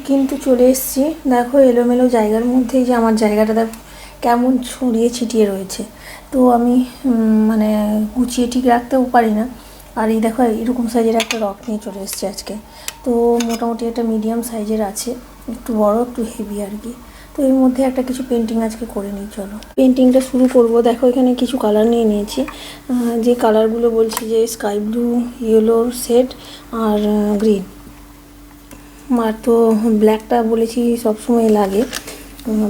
কিন্তু চলে এসেছি। দেখো এলোমেলো জায়গার মধ্যেই যে আমার জায়গাটা দেখো কেমন ছড়িয়ে ছিটিয়ে রয়েছে। তো আমি মানে গুছিয়ে ঠিক রাখতেও পারি না। আর এই দেখো এরকম সাইজের একটা রক নিয়ে চলে এসেছি আজকে। তো মোটামুটি একটা মিডিয়াম সাইজের আছে, একটু বড় একটু হেভি আর কি। তো এর মধ্যে একটা কিছু পেন্টিং আজকে করে নিই। চলো পেন্টিংটা শুরু করব। দেখো এখানে কিছু কালার নিয়ে নিয়েছি, যে কালারগুলো বলছি যে স্কাই ব্লু, ইয়েলো শেড আর গ্রিন। আর তো ব্ল্যাকটা বলেছি সবসময় লাগে,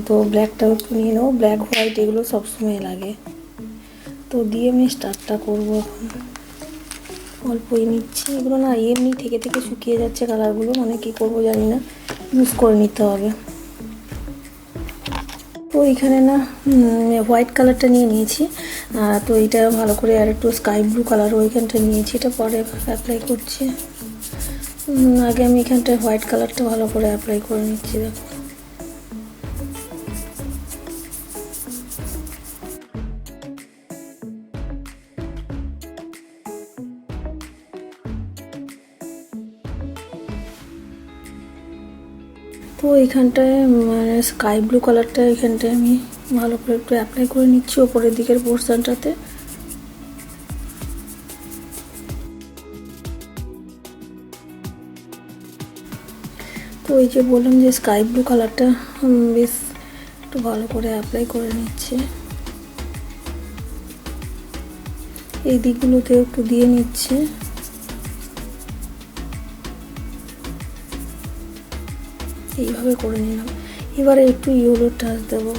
তো ব্ল্যাকটাও একটু নিয়ে নেবো। ব্ল্যাক হোয়াইট এগুলো সবসময় লাগে। তো দিয়ে আমি স্টার্টটা করবো। এখন অল্পই নিচ্ছি, এগুলো না এমনি থেকে থেকে শুকিয়ে যাচ্ছে কালারগুলো, মানে কী করবো জানি না, ইউজ করে নিতে হবে। তো এখানে না হোয়াইট কালারটা নিয়ে নিয়েছি। তো এটা ভালো করে আর একটু স্কাই ব্লু কালার ওইখানটা নিয়েছি, এটা পরে অ্যাপ্লাই করছি। আগে আমি এখানটায় হোয়াইট কালারটা ভালো করে অ্যাপ্লাই করে নিচ্ছি। দেখো তো এইখানটায় মানে স্কাই ব্লু কালারটা এখানটায় আমি ভালো করে একটু অ্যাপ্লাই করে নিচ্ছি ওপরের দিকের পোর্শনটাতে। তো এই যে বললাম যে স্কাই ব্লু কালারটা বেশ একটু ভালো করে অ্যাপ্লাই করে নিচ্ছে, এই দিকগুলোতে একটু দিয়ে নিচ্ছে। এইভাবে করে নিলাম। এবারে একটু ইয়েলো টাচ দেবো।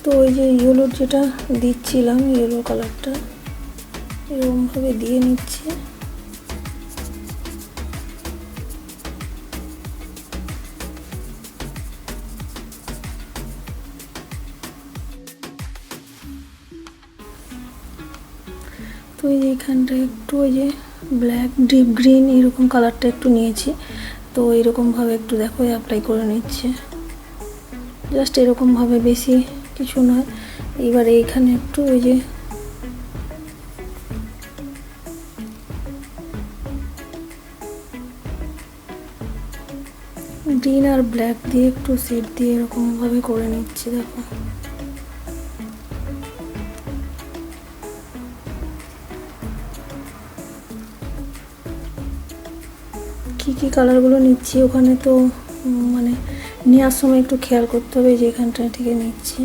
তো ওই যে ইয়েলোর যেটা দিচ্ছিলাম, ইয়েলো কালারটা এরকমভাবে দিয়ে নিচ্ছি। তো এই যে এখানটা একটু ওই যে ব্ল্যাক ডিপ গ্রিন এরকম কালারটা একটু নিয়েছি। তো এরকমভাবে একটু দেখো অ্যাপ্লাই করে নিচ্ছে, জাস্ট এরকমভাবে, বেশি কিছু নয়। এবার এইখানে একটু ওই যে গ্রিন আর ব্ল্যাক দিয়ে একটু শেড দিয়ে এরকমভাবে করে নিচ্ছি। দেখো কী কী কালারগুলো নিচ্ছি ওখানে তো মানে নেওয়ার সময় একটু খেয়াল করতে হবে যে এখানটা থেকে নিচ্ছি।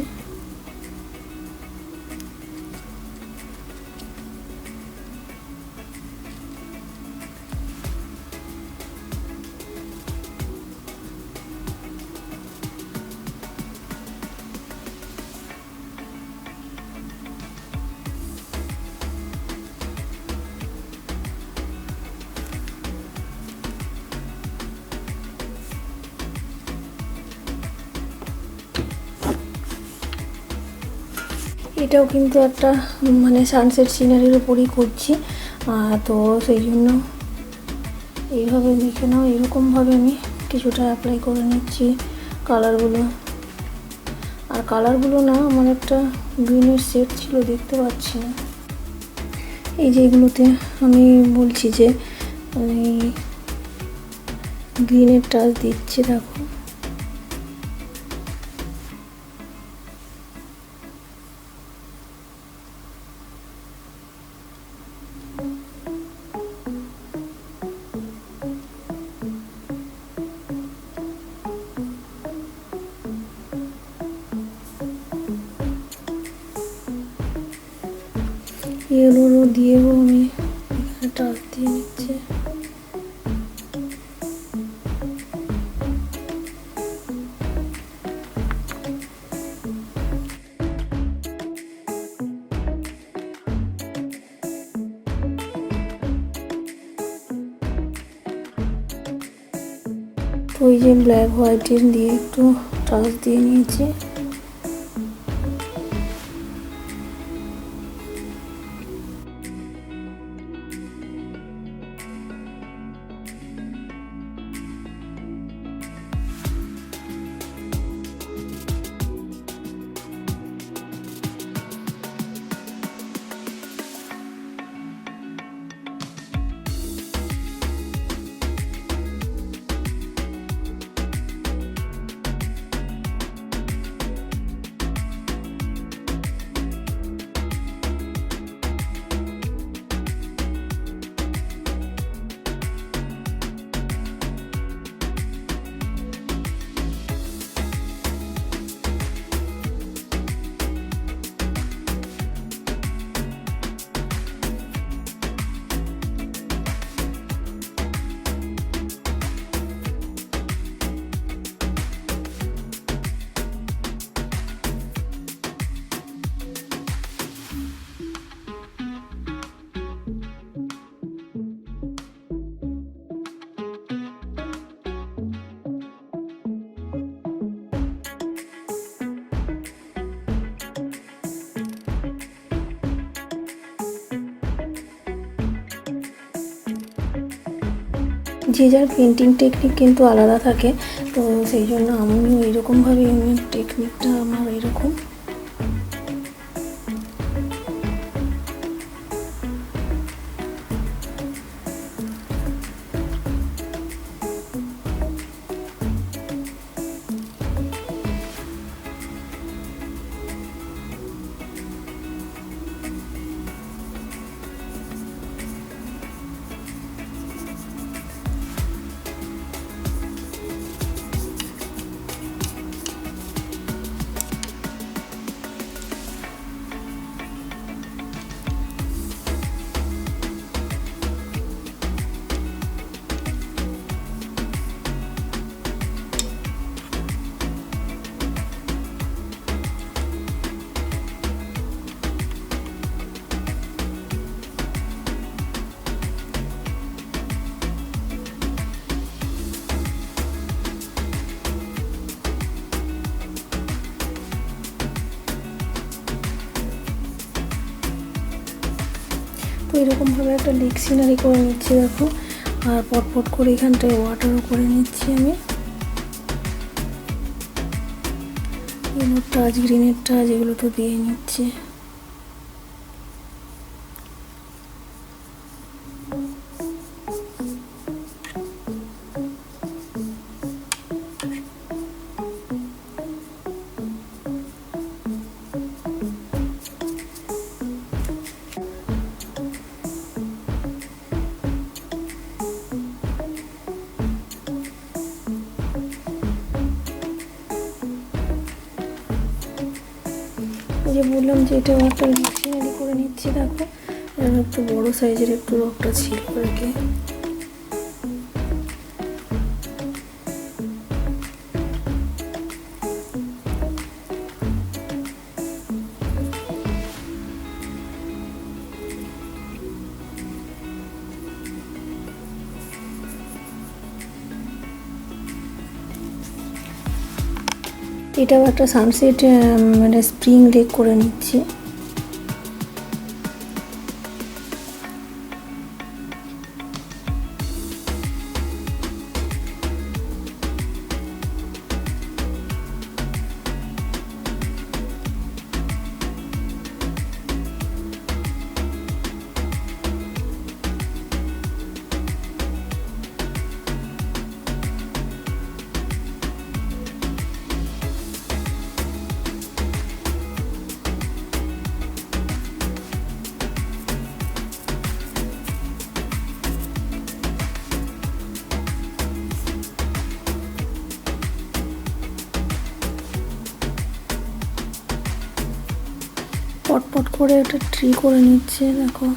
এটাও কিন্তু একটা মানে সানসেট সিনারির উপরই করছি, তো সেই জন্য এইভাবে দেখে নাও, এরকমভাবে আমি কিছুটা অ্যাপ্লাই করে নিচ্ছি কালারগুলো। আর কালারগুলো না আমার একটা গ্রিনের সেট ছিল, দেখতে পাচ্ছি না। এই যে এগুলোতে আমি বলছি যে গ্রিনের টাচ দিচ্ছি। দেখো ইয়েলো দিয়েও আমি এখানে টাচ দিয়ে নিচ্ছি। তো ওই যে ব্ল্যাক হোয়াইটের দিয়ে একটু টাচ দিয়ে নিয়েছি। যে যার পেন্টিং টেকনিক কিন্তু আলাদা থাকে, তো সেই জন্য আমিও এরকমভাবে টেকনিকটা আমার এরকম। তো এরকমভাবে একটা লেক সিনারি করে নিচ্ছি দেখো, আর পটপট করে এখানটায় ওয়াটারও করে নিচ্ছি আমি। ইয়েলোর টাচ, গ্রিনের টাচ এগুলো তো দিয়ে নিচ্ছি। যে বললাম যে এটাও একটা সিনারি করে নিচ্ছি দেখো, একটু বড় সাইজের একটু রকটা ছিল আর কি। এটাও একটা সানসেট মানে স্প্রিং লেক করে নিচ্ছি। পটপট করে একটা ট্রি করে নিচ্ছে দেখো।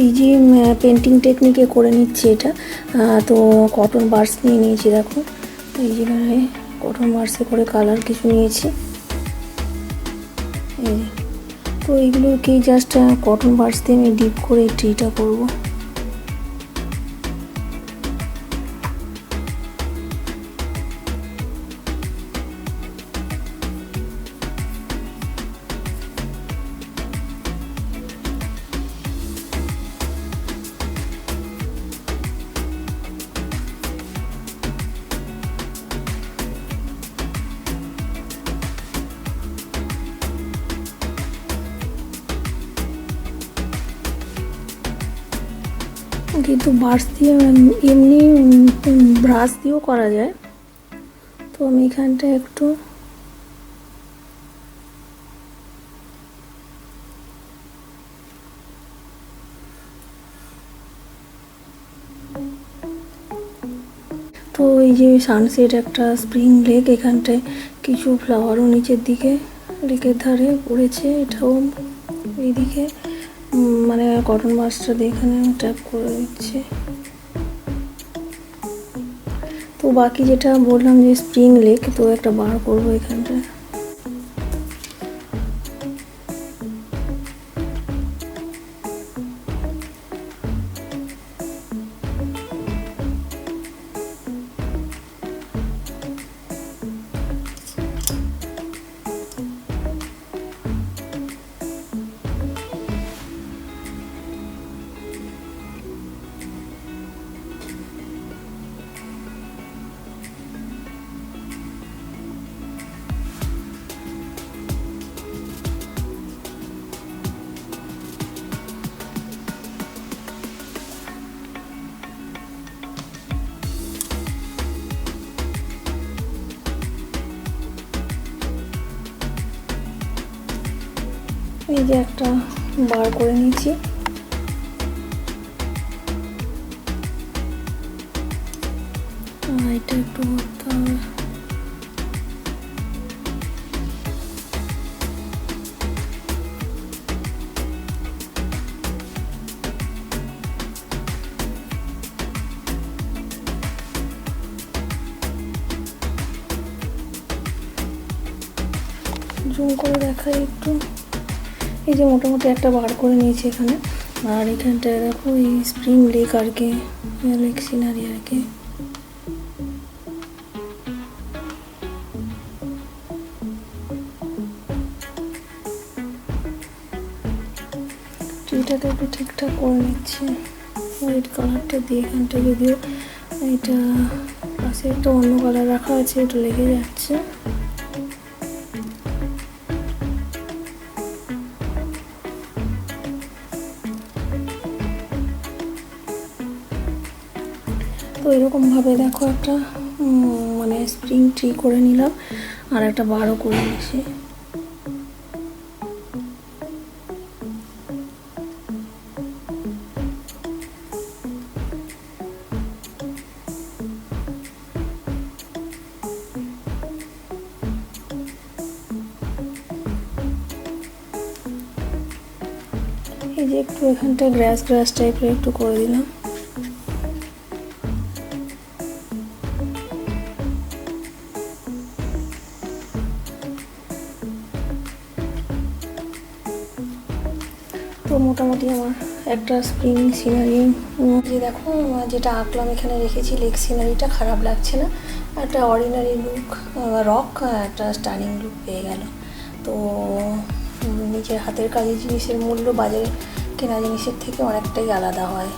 এই যে পেন্টিং টেকনিকে করে নিচ্ছি এটা, তো কটন বার্স নিয়ে নিয়েছি দেখো, এই যেখানে কটন বার্সে করে কালার কিছু নিয়েছি। এই তো এইগুলোকেই জাস্ট কটন বার্স দিয়ে আমি ডিপ করে এই ট্রিটা করবো। কিন্তু বার্স দিয়ে এমনি ব্রাশ দিয়েও করা যায়, তো আমি এখানটা একটু তো এই যে সানসেট একটা স্প্রিং লেক, এখানটায় কিছু ফ্লাওয়ারও নিচের দিকে লেকের ধারে পড়েছে। এটাও এইদিকে মানে কটন মাছটা দিয়ে এখানে ট্যাপ করে দিচ্ছে। তো বাকি যেটা বললাম যে স্প্রিং লেক, তো একটা বার করবো এখানটায়। এই যে একটা বার করে নিয়েছি। এটা একটু করতে হবে। জুম করে দেখাই একটু। এই যে মোটামুটি একটা বার করে নিয়েছি এখানে। আর এখানটায় দেখো এই স্প্রিং লেক আর কি, লেক সিনারি আর কি। ট্রিটাকে একটু ঠিকঠাক করে নিচ্ছি হোয়াইট কালারটা দিয়ে। এখানটা যদিও এটা পাশে একটা অন্য কালার রাখা আছে, এটা লেগে যাচ্ছে। তো এরকমভাবে দেখো একটা মানে স্প্রিং ট্রি করে নিলাম, আর একটা বারও করে নিয়েছি। এই যে একটু এখানটা গ্রাস গ্রাস টাইপের একটু করে দিলাম। তো মোটামুটি আমার একটা স্প্রিং সিনারি যে দেখো যেটা আঁকলাম এখানে রেখেছি, লেক সিনারিটা খারাপ লাগছে না। একটা অর্ডিনারি লুক, রক, একটা স্টানিং লুক পেয়ে গেল। তো নিজের হাতের কাজের জিনিসের মূল্য বাজারে কেনা জিনিসের থেকে অনেকটাই আলাদা হয়।